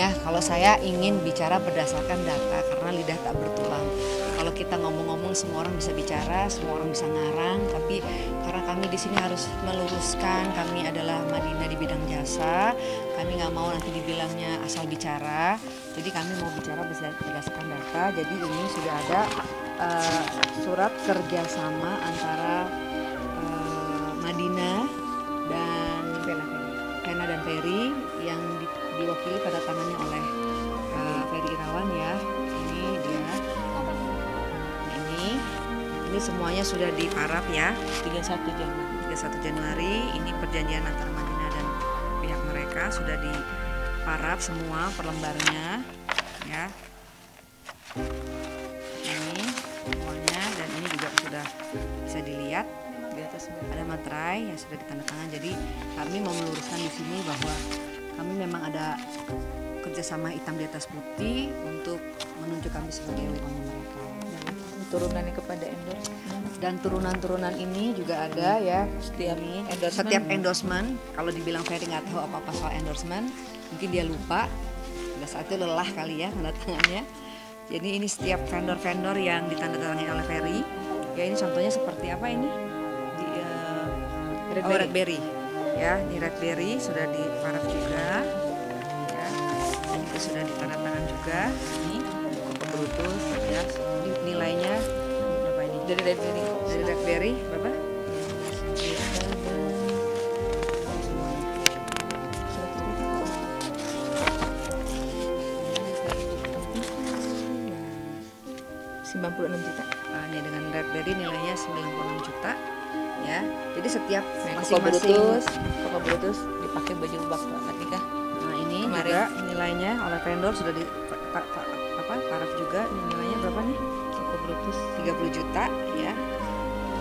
ya, kalau saya ingin bicara berdasarkan data karena lidah tak bertulang. Kalau kita ngomong-ngomong semua orang bisa bicara, semua orang bisa ngarang, tapi karena kami di sini harus meluruskan, kami adalah Madinah di bidang jasa, kami nggak mau nanti dibilangnya asal bicara, jadi kami mau bicara berdasarkan data. Jadi ini sudah ada surat kerjasama antara Madinah dan Vena dan Ferry yang diwakili pada tangannya oleh Ferry Irawan ya. Ini dia. Ini semuanya sudah diparaf ya. 31 Januari ini perjanjian antara Madinah dan pihak mereka sudah diparaf semua per lembarnya ya. Ini semuanya dan ini juga sudah bisa dilihat di atas ada materai yang sudah ditandatangan. Jadi kami mau meluruskan di sini bahwa kami memang ada kerjasama hitam di atas putih untuk menunjuk kami sebagai wewenang mereka. Turunannya kepada endorse Dan turunan-turunan ini juga ada ya. Setiap endorsement, kalau dibilang Ferry nggak tahu apa-apa soal endorsement, mungkin dia lupa. Pada saat itu lelah kali ya tanda tangannya. Jadi ini setiap vendor-vendor yang ditandatangani oleh Ferry. Ya ini contohnya seperti apa ini? Redberry. Ya, ini Redberry sudah diparaf juga. Ya, dan itu sudah ditandatangan juga. Ini Koko Brutus ya. Nilainya berapa ini? Dari Redberry berapa? Juta. Ini dengan Redberry nilainya 96 juta ya. Jadi setiap Koko Brutus dipakai baju bakal nikah. Nah ini juga nilainya oleh vendor sudah di paraf juga. Ini nilainya berapa nih? Koko Brutus 30 juta ya.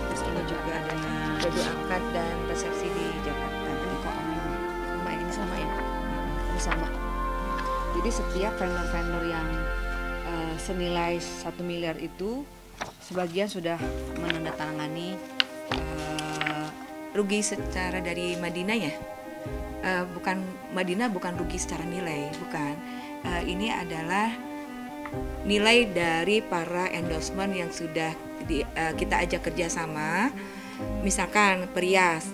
Terus ini juga ada baju akad dan resepsi di Jakarta. Ini kok sama ya? Ini sama. Jadi setiap vendor-vendor yang senilai 1 miliar itu sebagian sudah menandatangani rugi secara dari Madinah ya. Madinah bukan rugi secara nilai, bukan. Ini adalah nilai dari para endorsement yang sudah kita ajak kerjasama. Misalkan Perias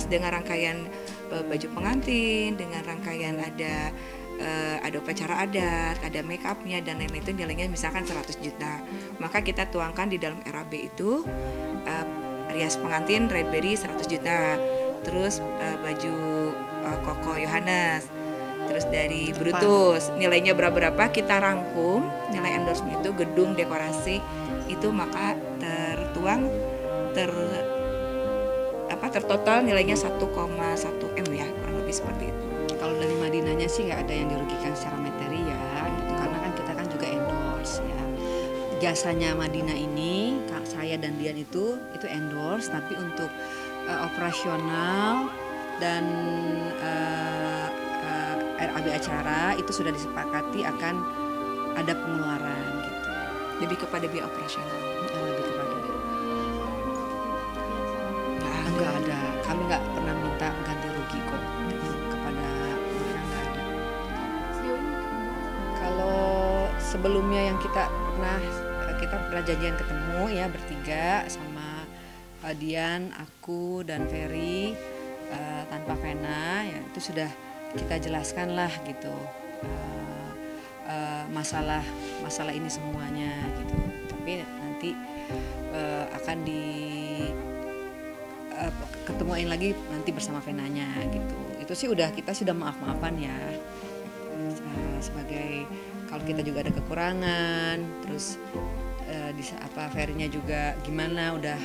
dengan rangkaian baju pengantin, dengan rangkaian ada upacara adat, ada make upnya dan lain-lain, itu nilainya misalkan 100 juta. Maka kita tuangkan di dalam RAB itu rias pengantin Redberry 100 juta. Terus baju Koko Yohanes, terus dari Brutus nilainya berapa kita rangkum nilai endorsement itu, gedung dekorasi itu, maka tertotal nilainya 1,1 M ya, kurang lebih seperti itu. Kalau dari Madinahnya sih nggak ada yang dirugikan secara materi ya, karena kan kita kan juga endorse ya. Jasanya Madinah ini, saya dan Dian itu endorse, tapi untuk operasional dan RAB acara itu sudah disepakati akan ada pengeluaran gitu. Lebih kepada biaya operasional. Lebih kepada nggak ada. Kami nggak pernah minta ganti rugi kok kepada mereka, nggak ada. Kalau sebelumnya yang kita pernah janjian ketemu ya bertiga sama Dian, aku dan Ferry tanpa Vena ya, itu sudah kita jelaskan lah gitu masalah ini semuanya gitu. Tapi nanti akan ketemuin lagi nanti bersama Venanya gitu. Itu sih kita sudah maaf-maafan ya. Sebagai kalau kita juga ada kekurangan, terus Ferry-nya juga gimana, udah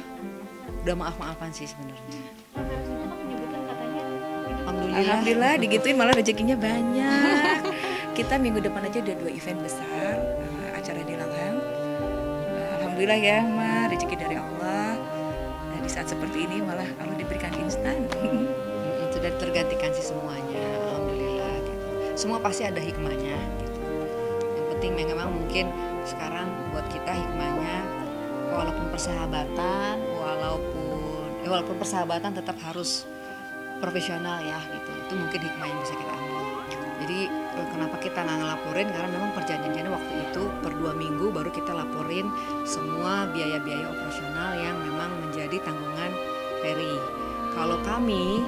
maaf-maafan sih sebenarnya. Alhamdulillah digituin malah rezekinya banyak. Kita minggu depan aja udah 2 event besar acara di Langhang. Alhamdulillah ya, rezeki dari Allah. Nah, di saat seperti ini malah kalau diberikan instan. Sudah tergantikan sih semuanya, alhamdulillah gitu. Semua pasti ada hikmahnya gitu. Yang penting memang mungkin sekarang buat kita hikmahnya, walaupun persahabatan tetap harus profesional ya gitu. Itu mungkin hikmah yang bisa kita ambil. Jadi kenapa kita nggak ngelaporin, karena memang perjanjiannya waktu itu per 2 minggu baru kita laporin semua biaya-biaya operasional yang memang menjadi tanggungan ferry. Kalau kami,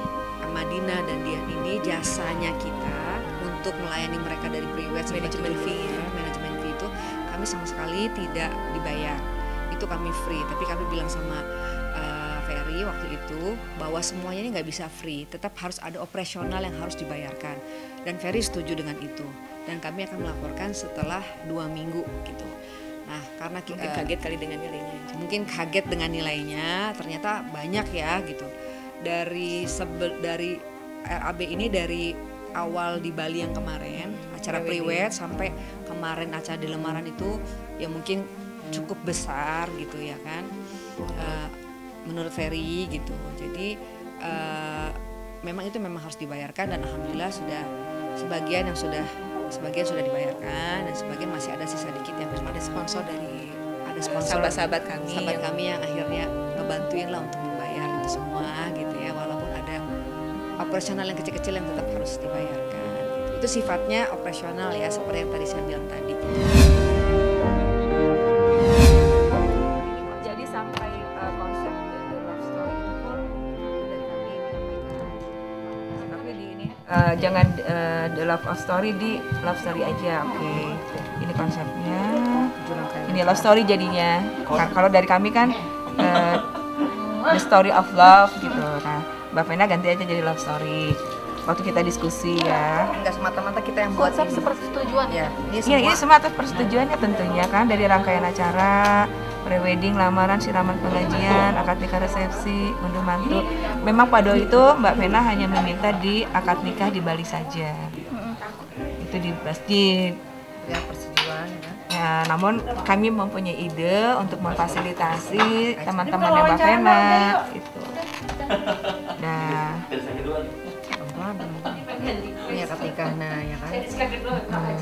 Madina dan Dian ini jasanya kita untuk melayani mereka dari pre-wed sampai Manajemen fee, ya. manajemen fee itu kami sama sekali tidak dibayar. Itu kami free, tapi kami bilang sama Ferry waktu itu bahwa semuanya ini nggak bisa free, tetap harus ada operasional yang harus dibayarkan, dan Ferry setuju dengan itu, dan kami akan melaporkan setelah 2 minggu gitu. Nah, karena Mungkin kaget kali dengan nilainya. mungkin kaget dengan nilainya, ternyata banyak ya gitu. Dari RAB ini dari awal di Bali yang kemarin acara pre-wed sampai kemarin acara di Lemaran itu ya mungkin cukup besar gitu ya kan. Menurut Ferry gitu. Jadi memang itu memang harus dibayarkan, dan alhamdulillah sebagian sudah dibayarkan, dan sebagian masih ada sisa dikit yang belum. Ada sponsor sahabat-sahabat kami yang akhirnya ngebantuin lah untuk membayar itu semua gitu ya, walaupun ada operasional yang kecil-kecil yang tetap harus dibayarkan gitu. Itu sifatnya operasional ya, seperti yang tadi saya bilang tadi gitu. Jadi sampai konsep The Love Story itu pun sudah kami menyampaikan. Tapi di ini jangan The Love Story, di Love Story aja, oke. Ini konsepnya. Ini Love Story jadinya. Kalau dari kami kan The Story of Love gitu. Nah, Mbak Vena ganti aja jadi Love Story. Waktu kita diskusi ya. Enggak semata-mata kita yang buat konsep ini. sepersetujuan Ya, Ini semua atas persetujuannya tentunya kan, dari rangkaian acara, prewedding, lamaran, siraman pengajian, akad nikah, resepsi, unduh mantu. Memang pada itu Mbak Vena hanya meminta di akad nikah di Bali saja. Itu di masjid. ya persetujuan ya. Ya, namun kami mempunyai ide untuk memfasilitasi teman-teman Mbak Vena itu. Nah, Ini akad nikah, nah ya kan.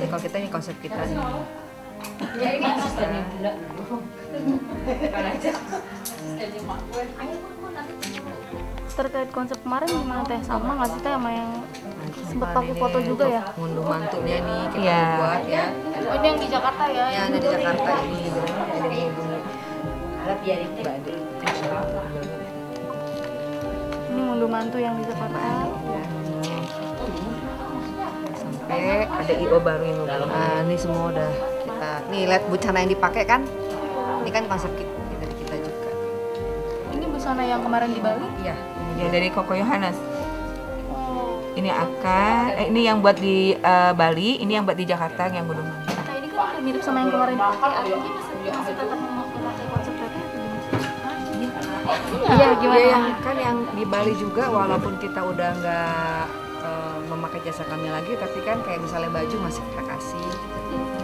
Kalau kita ini konsep kita nih. terkait konsep kemarin gimana teh, sama nggak sih teh sama yang sempat pakai foto juga ya? Ngunduh mantunya nih kita Iya. buat ya. Oh, ini yang di Jakarta ya? Ya ada di Jakarta ini gitu. Ada Ini ngunduh mantu yang di Jakarta. sampai ada IO baru yang nah, ini semua udah kita nih lihat busana yang dipakai kan, ini kan konsep kita dari kita juga. Ini busana yang kemarin di Bali? Iya, ya dari Koko Yohanes. Oh, Ini ini yang buat di Bali, ini yang buat di Jakarta yang gunung. nah ini kan mirip sama yang kemarin dipakai, artinya masih tetap memakai konsep tadi. Iya, gimana? yang kan yang di Bali juga, walaupun kita udah nggak memakai jasa kami lagi, tapi kan kayak misalnya baju masih kita kasih.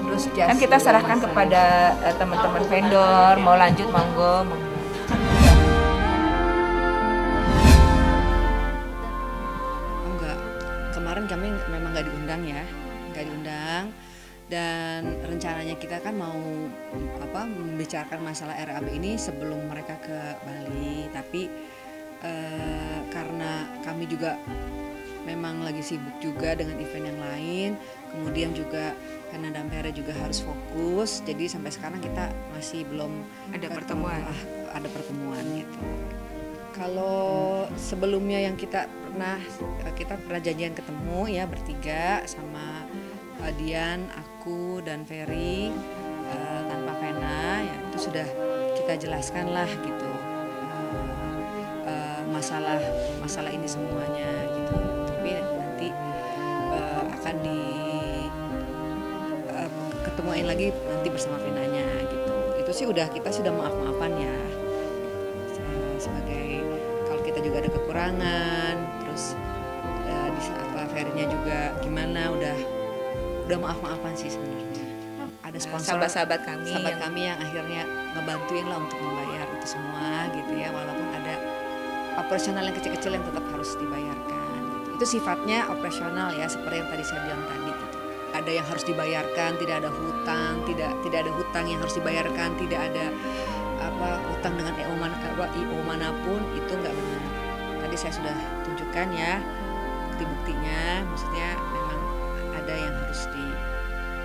Terus jas Kan kita serahkan kepada teman-teman vendor, mau lanjut monggo. enggak. Kemarin kami memang nggak diundang ya, nggak diundang. Dan rencananya kita kan mau membicarakan masalah RAB ini sebelum mereka ke Bali, tapi karena kami juga memang lagi sibuk juga dengan event yang lain, kemudian juga karena Dampere juga harus fokus, jadi sampai sekarang kita masih belum Ada pertemuan. Ada pertemuan gitu. Kalau sebelumnya yang kita pernah janjian ketemu ya bertiga sama Dian, aku dan Ferry tanpa Vena, ya itu sudah kita jelaskan lah gitu masalah ini semuanya gitu. Tapi nanti akan ketemuin lagi nanti bersama Venanya gitu. Itu sih kita sudah maaf-maafan ya, sebagai kalau kita juga ada kekurangan, terus Ferry-nya juga gimana, udah maaf-maafan sih sebenarnya. Ada sponsor Sahabat-sahabat kami yang akhirnya ngebantuin lah untuk membayar itu semua gitu ya, walaupun ada operasional yang kecil-kecil yang tetap harus dibayarkan gitu. Itu sifatnya operasional ya, seperti yang tadi saya bilang tadi gitu. Ada yang harus dibayarkan, tidak ada hutang, tidak ada hutang yang harus dibayarkan, tidak ada hutang dengan IO manapun, itu nggak benar. Tadi saya sudah tunjukkan ya bukti-buktinya, maksudnya memang ada yang harus harus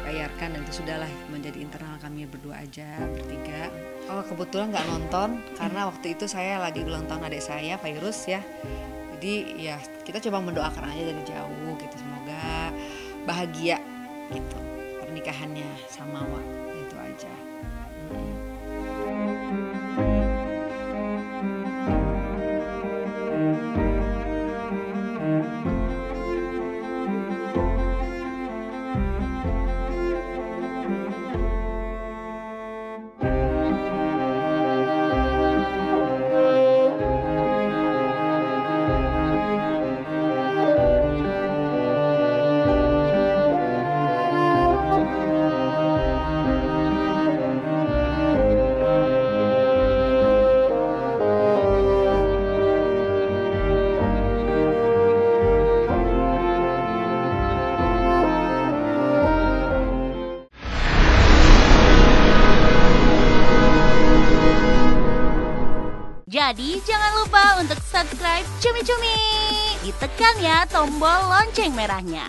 dibayarkan, dan itu sudahlah menjadi internal kami berdua aja, bertiga. Oh kebetulan nggak nonton karena waktu itu saya lagi ulang tahun adik saya Virus ya. Jadi ya kita coba mendoakan aja dari jauh gitu, semoga bahagia gitu pernikahannya sama Wak, itu aja. Jadi jangan lupa untuk subscribe Cumi Cumi. Ditekan ya tombol lonceng merahnya.